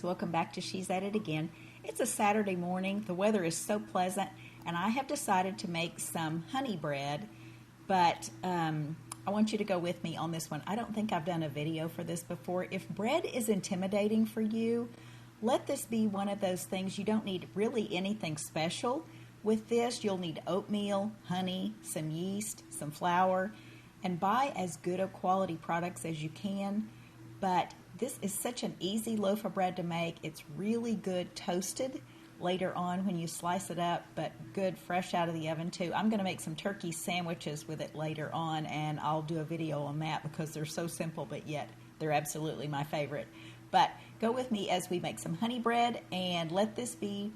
loves, welcome back to She's At It Again. It's a Saturday morning. The weather is so pleasant, and I have decided to make some honey bread, but I want you to go with me on this one. I don't think I've done a video for this before. If bread is intimidating for you, let this be one of those things. You don't need really anything special with this. You'll need oatmeal, honey, some yeast, some flour, and buy as good a quality products as you can. But this is such an easy loaf of bread to make. It's really good toasted later on when you slice it up, but good fresh out of the oven too. I'm going to make some turkey sandwiches with it later on, and I'll do a video on that because they're so simple, but yet they're absolutely my favorite. But go with me as we make some honey bread, and let this be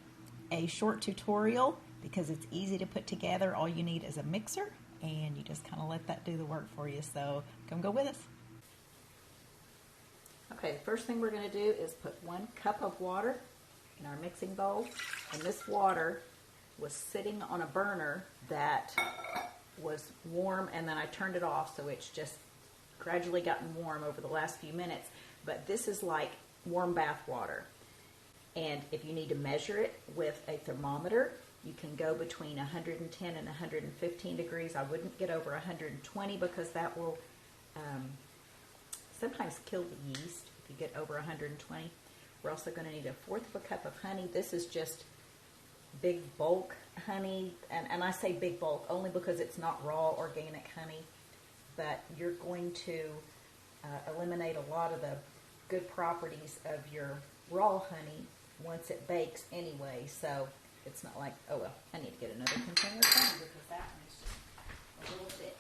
a short tutorial because it's easy to put together. All you need is a mixer, and you just kind of let that do the work for you. So come go with us. Okay, the first thing we're going to do is put 1 cup of water in our mixing bowl, and this water was sitting on a burner that was warm, and then I turned it off, so it's just gradually gotten warm over the last few minutes. But this is like warm bath water, and if you need to measure it with a thermometer, you can go between 110 and 115 degrees. I wouldn't get over 120 because that will sometimes kill the yeast if you get over 120. We're also going to need 1/4 of a cup of honey. This is just big bulk honey, and I say big bulk only because it's not raw organic honey, but you're going to eliminate a lot of the good properties of your raw honey once it bakes anyway, so it's not like, oh well, I need to get another container of honey because that one is just a little thick.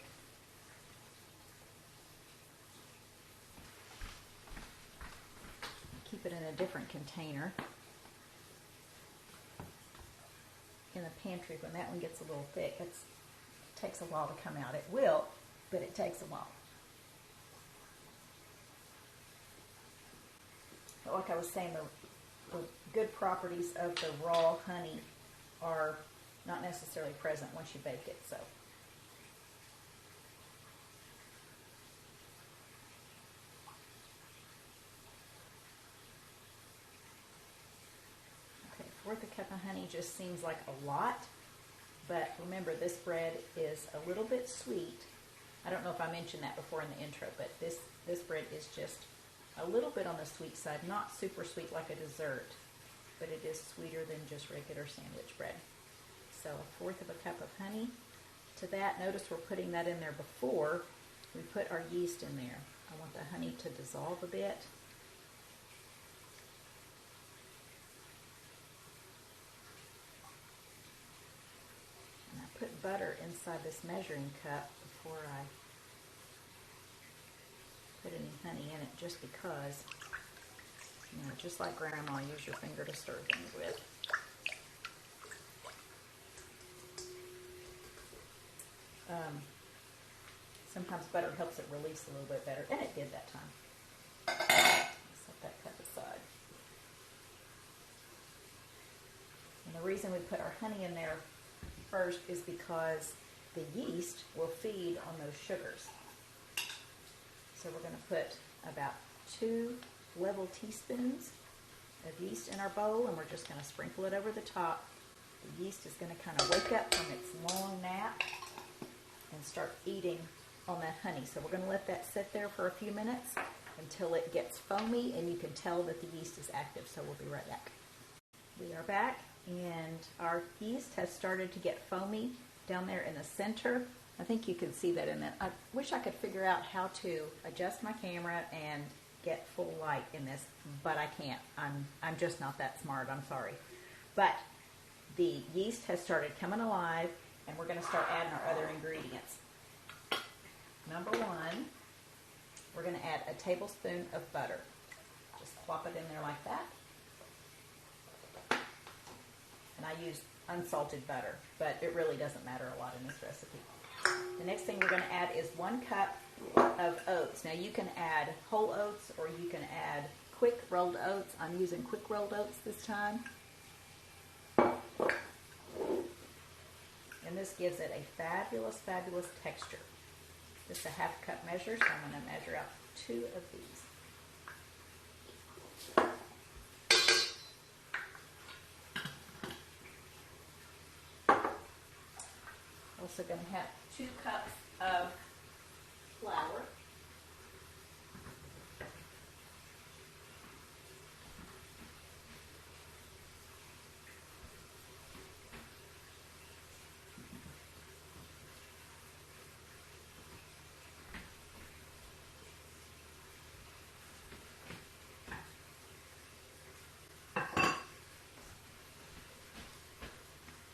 Keep it in a different container in the pantry. When that one gets a little thick, it takes a while to come out. It will, but it takes a while. But like I was saying, the good properties of the raw honey are not necessarily present once you bake it. So okay, 1/4 a cup of honey just seems like a lot, but remember this bread is a little bit sweet. I don't know if I mentioned that before in the intro, but this bread is just a little bit on the sweet side, not super sweet like a dessert, but it is sweeter than just regular sandwich bread. So 1/4 of a cup of honey. To that, notice we're putting that in there before we put our yeast in there. I want the honey to dissolve a bit. And I put butter inside this measuring cup before I put any honey in it, just because, you know, just like Grandma, use your finger to stir things with. Sometimes butter helps it release a little bit better, and it did that time. Set that cup aside. And the reason we put our honey in there first is because the yeast will feed on those sugars. So we're going to put about 2 level teaspoons of yeast in our bowl, and we're just going to sprinkle it over the top. The yeast is going to kind of wake up from its long nap and start eating on that honey. So we're going to let that sit there for a few minutes until it gets foamy, and you can tell that the yeast is active. So we'll be right back. We are back, and our yeast has started to get foamy down there in the center. I think you can see that in that. I wish I could figure out how to adjust my camera and get full light in this, but I can't. I'm just not that smart. I'm sorry. But the yeast has started coming alive, and we're going to start adding our other ingredients. Number 1, we're going to add a tablespoon of butter. Just plop it in there like that. And I use unsalted butter, but it really doesn't matter a lot in this recipe. The next thing we're going to add is 1 cup of oats. Now you can add whole oats or you can add quick rolled oats. I'm using quick rolled oats this time. And this gives it a fabulous, fabulous texture. Just a 1/2 cup measure, so I'm going to measure out 2 of these. Also going to have 2 cups of flour.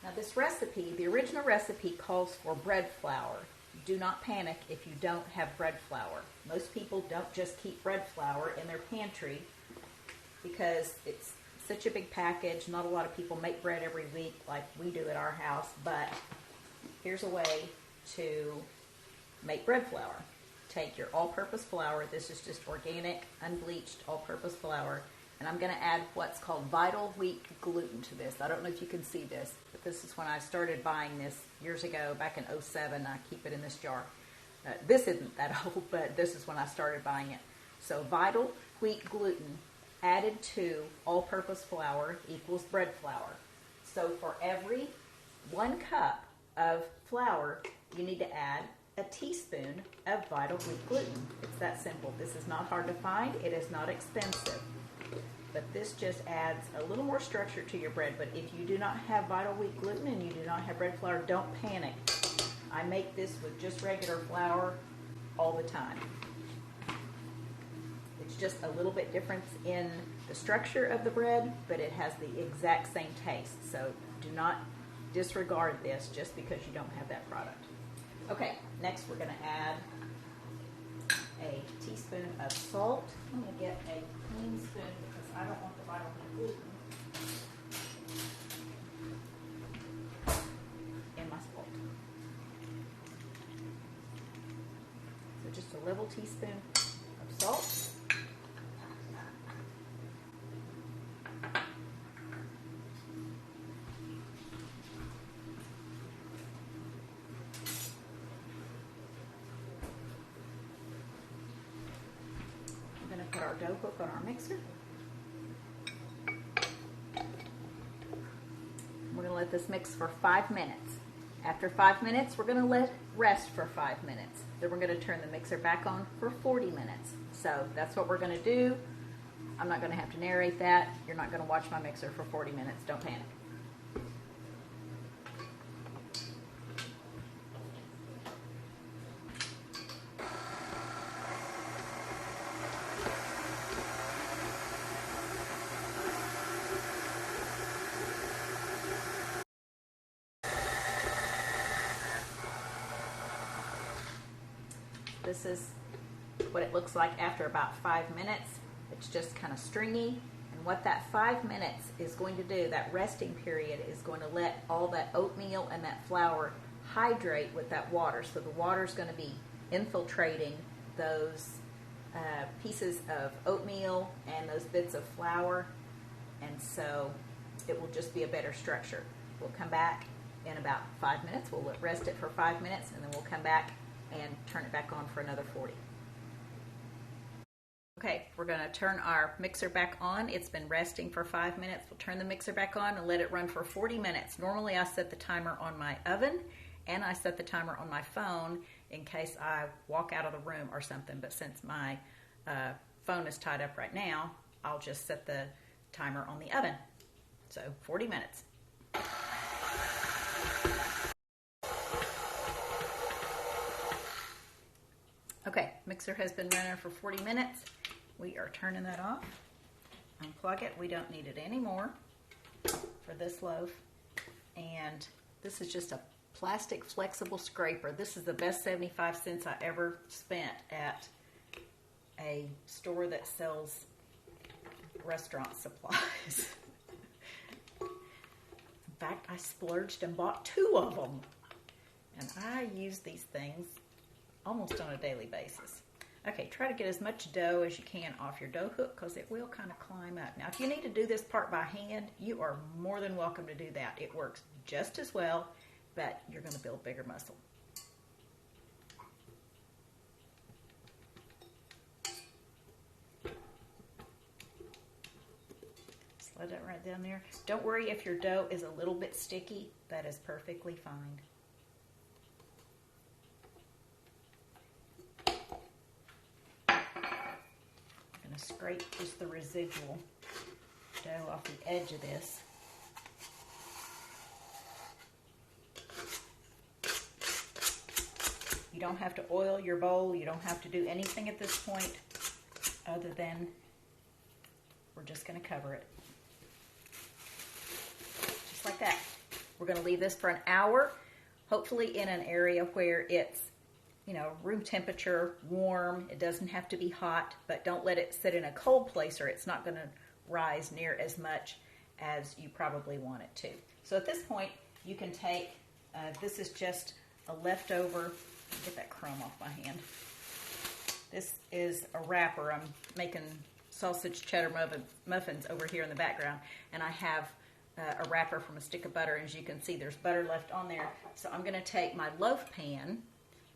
Now this recipe, the original recipe, calls for bread flour. Do not panic if you don't have bread flour. Most people don't just keep bread flour in their pantry because it's such a big package. Not a lot of people make bread every week like we do at our house, but here's a way to make bread flour. Take your all-purpose flour. This is just organic, unbleached, all-purpose flour. And I'm going to add what's called vital wheat gluten to this. I don't know if you can see this, but this is when I started buying this years ago, back in '07. I keep it in this jar. This isn't that old, but this is when I started buying it. So vital wheat gluten added to all-purpose flour equals bread flour. So for every 1 cup of flour, you need to add a teaspoon of vital wheat gluten. It's that simple. This is not hard to find. It is not expensive. But this just adds a little more structure to your bread. But if you do not have vital wheat gluten and you do not have bread flour, don't panic. I make this with just regular flour all the time. It's just a little bit different in the structure of the bread, but it has the exact same taste. So do not disregard this just because you don't have that product. Okay, next we're going to add a teaspoon of salt. I'm going to get a clean spoon because I don't want the vital wheat gluten in my salt. So just a level teaspoon of salt. Put our dough hook on our mixer. We're going to let this mix for 5 minutes. After 5 minutes, we're going to let it rest for 5 minutes. Then we're going to turn the mixer back on for 40 minutes. So that's what we're going to do. I'm not going to have to narrate that. You're not going to watch my mixer for 40 minutes. Don't panic. This is what it looks like after about 5 minutes. It's just kind of stringy. And what that 5 minutes is going to do, that resting period, is going to let all that oatmeal and that flour hydrate with that water. So the water is going to be infiltrating those pieces of oatmeal and those bits of flour. And so it will just be a better structure. We'll come back in about 5 minutes. We'll rest it for 5 minutes, and then we'll come back and turn it back on for another 40. Okay, we're going to turn our mixer back on. It's been resting for 5 minutes. We'll turn the mixer back on and let it run for 40 minutes. Normally I set the timer on my oven and I set the timer on my phone in case I walk out of the room or something, but since my phone is tied up right now, I'll just set the timer on the oven. So 40 minutes. Okay, mixer has been running for 40 minutes. We are turning that off. Unplug it. We don't need it anymore for this loaf. And this is just a plastic flexible scraper. This is the best 75 cents I ever spent at a store that sells restaurant supplies. In fact, I splurged and bought 2 of them. And I use these things almost on a daily basis. Okay, try to get as much dough as you can off your dough hook because it will kind of climb up. Now, if you need to do this part by hand, you are more than welcome to do that. It works just as well, but you're going to build bigger muscle. Slide that right down there. Don't worry if your dough is a little bit sticky. That is perfectly fine. scrape just the residual dough off the edge of this. You don't have to oil your bowl. You don't have to do anything at this point other than we're just going to cover it. Just like that. We're going to leave this for an hour, hopefully in an area where it's, you know, room temperature, warm. It doesn't have to be hot, but don't let it sit in a cold place or it's not going to rise near as much as you probably want it to. So at this point, you can take, this is just a leftover, get that crumb off my hand. This is a wrapper. I'm making sausage cheddar muffins over here in the background, and I have a wrapper from a stick of butter. As you can see, there's butter left on there. So I'm going to take my loaf pan,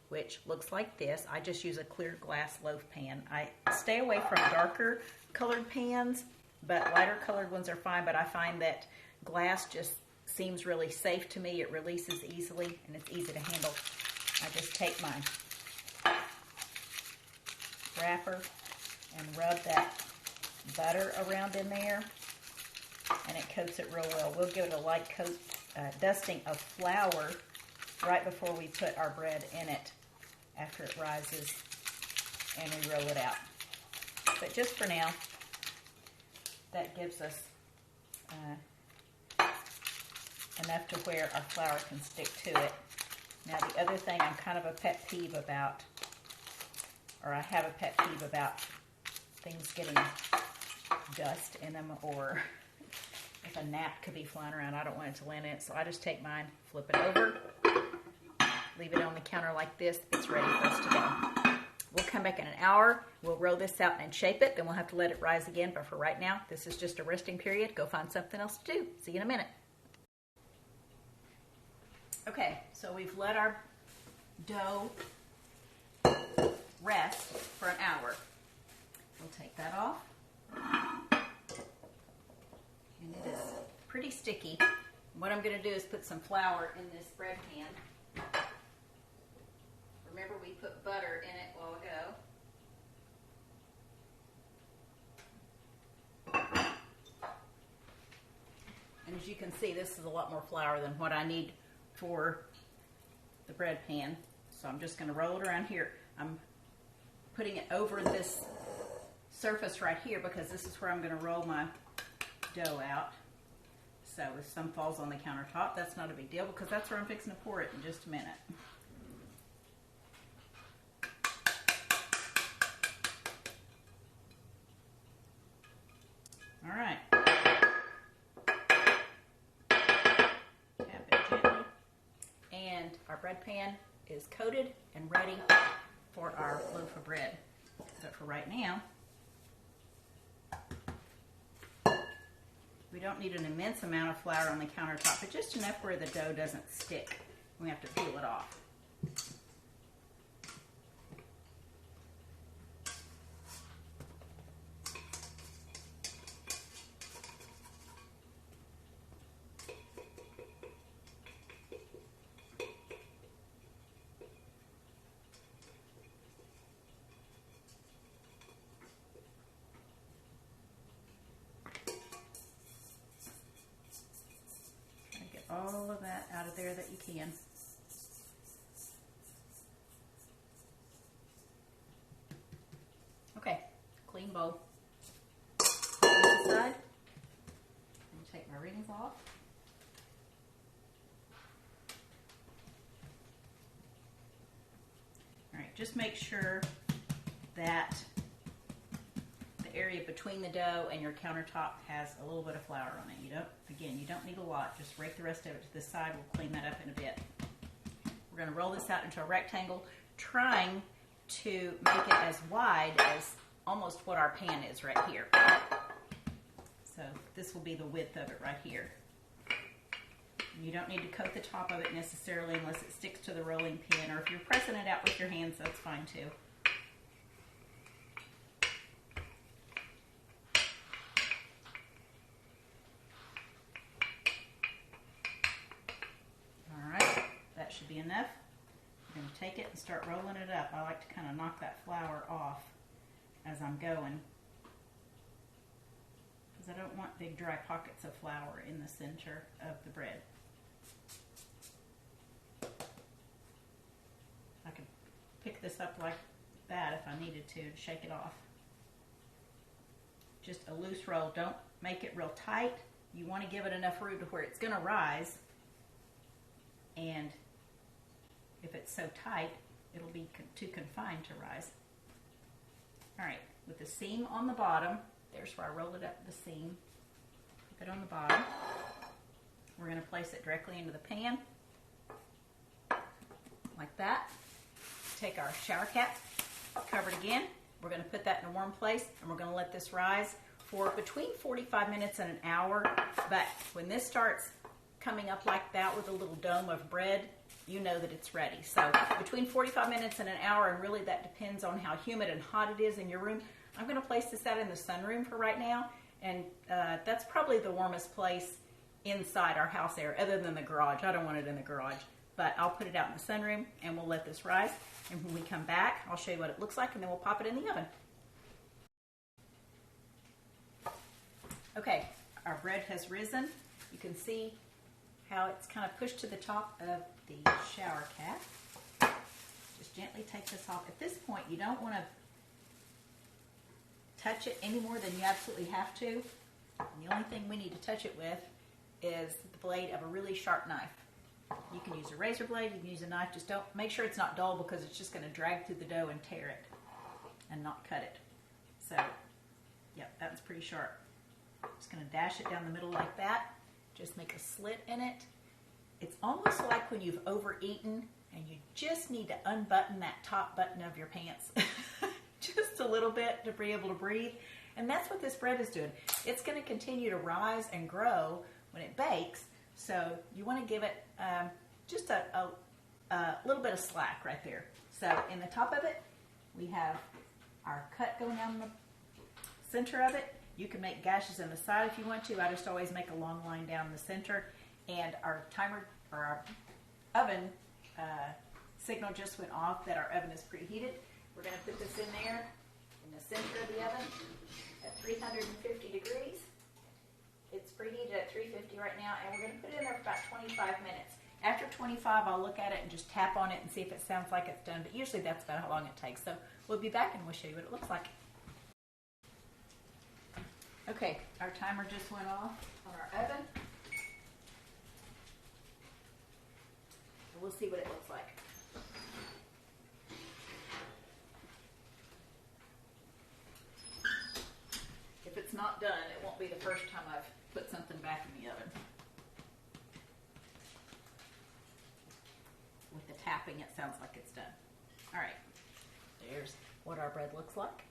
which looks like this. I just use a clear glass loaf pan. I stay away from darker colored pans, but lighter colored ones are fine, but I find that glass just seems really safe to me. It releases easily, and it's easy to handle. I just take my wrapper and rub that butter around in there, and it coats it real well. We'll give it a light coat, dusting of flour right before we put our bread in it after it rises, and we roll it out. But just for now, that gives us enough to where our flour can stick to it. Now the other thing I'm kind of a pet peeve about, or I have a pet peeve about things getting dust in them, or if a gnat could be flying around, I don't want it to land in it. So I just take mine, flip it over, leave it on the counter like this. It's ready for us to go. We'll come back in an hour. We'll roll this out and shape it. Then we'll have to let it rise again. But for right now, this is just a resting period. Go find something else to do. See you in a minute. Okay, so we've let our dough rest for an hour. We'll take that off. And it is pretty sticky. What I'm going to do is put some flour in this bread pan. Remember, we put butter in it a while ago. And as you can see, this is a lot more flour than what I need for the bread pan. So I'm just going to roll it around here. I'm putting it over this surface right here because this is where I'm going to roll my dough out. So if some falls on the countertop, that's not a big deal because that's where I'm fixing to pour it in just a minute. All right. Tap it gently. And our bread pan is coated and ready for our loaf of bread. But for right now, we don't need an immense amount of flour on the countertop, but just enough where the dough doesn't stick. We have to peel it off. All of that out of there that you can. Okay, clean bowl. Put this aside. And take my rings off. All right, just make sure that area between the dough and your countertop has a little bit of flour on it. You don't need a lot. Just rake the rest of it to the side. We'll clean that up in a bit. We're going to roll this out into a rectangle, trying to make it as wide as almost what our pan is right here. So this will be the width of it right here. You don't need to coat the top of it necessarily unless it sticks to the rolling pin, or if you're pressing it out with your hands, that's fine too. Should be enough. I'm going to take it and start rolling it up. I like to kind of knock that flour off as I'm going because I don't want big dry pockets of flour in the center of the bread. I could pick this up like that if I needed to and shake it off. Just a loose roll. Don't make it real tight. You want to give it enough room to where it's going to rise, and if it's so tight, it'll be too confined to rise. All right, with the seam on the bottom, there's where I rolled it up the seam. Put it on the bottom. We're going to place it directly into the pan, like that. Take our shower cap, cover it again. We're going to put that in a warm place, and we're going to let this rise for between 45 minutes and an hour. But when this starts coming up like that with a little dome of bread, you know that it's ready. So between 45 minutes and an hour, and really that depends on how humid and hot it is in your room. I'm going to place this out in the sunroom for right now, and that's probably the warmest place inside our house area, other than the garage. I don't want it in the garage, but I'll put it out in the sunroom, and we'll let this rise. And when we come back, I'll show you what it looks like, and then we'll pop it in the oven. Okay, our bread has risen. You can see how it's kind of pushed to the top of the shower cap. Just gently take this off. At this point, you don't want to touch it any more than you absolutely have to. And the only thing we need to touch it with is the blade of a really sharp knife. You can use a razor blade, you can use a knife. Just don't make sure it's not dull, because it's just going to drag through the dough and tear it and not cut it. So, yep, that one's pretty sharp. Just going to dash it down the middle like that. Just make a slit in it. It's almost like when you've overeaten and you just need to unbutton that top button of your pants just a little bit to be able to breathe. And that's what this bread is doing. It's going to continue to rise and grow when it bakes. So you want to give it just a little bit of slack right there. So in the top of it, we have our cut going down the center of it. You can make gashes in the side if you want to. I just always make a long line down the center. And our timer, or our oven signal just went off that our oven is preheated. We're going to put this in there in the center of the oven at 350 degrees. It's preheated at 350 right now, and we're going to put it in there for about 25 minutes. After 25, I'll look at it and just tap on it and see if it sounds like it's done, but usually that's about how long it takes. So we'll be back and we'll show you what it looks like. Okay, our timer just went off on our oven. And we'll see what it looks like. If it's not done, it won't be the first time I've put something back in the oven. With the tapping, it sounds like it's done. All right, there's what our bread looks like.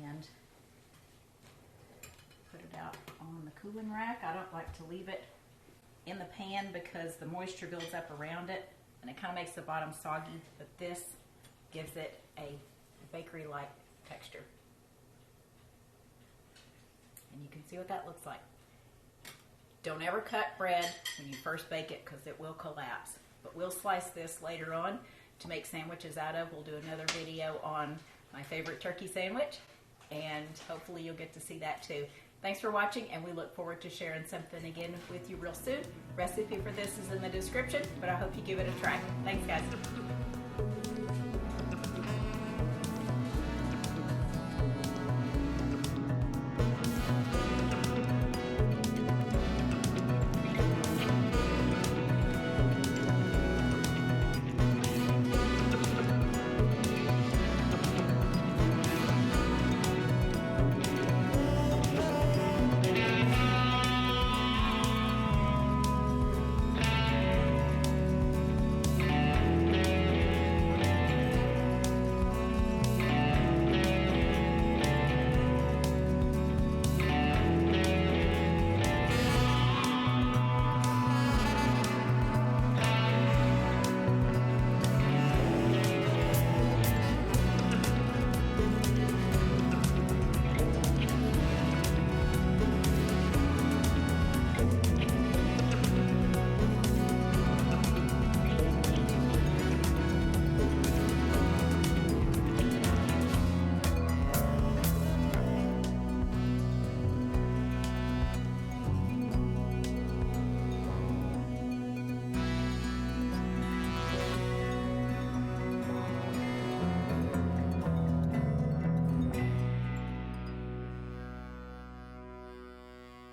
And put it out on the cooling rack. I don't like to leave it in the pan because the moisture builds up around it and it kind of makes the bottom soggy, but this gives it a bakery-like texture. And you can see what that looks like. Don't ever cut bread when you first bake it because it will collapse. But we'll slice this later on to make sandwiches out of. We'll do another video on my favorite turkey sandwich, and hopefully you'll get to see that too. Thanks for watching, and we look forward to sharing something again with you real soon. Recipe for this is in the description, but I hope you give it a try. Thanks, guys.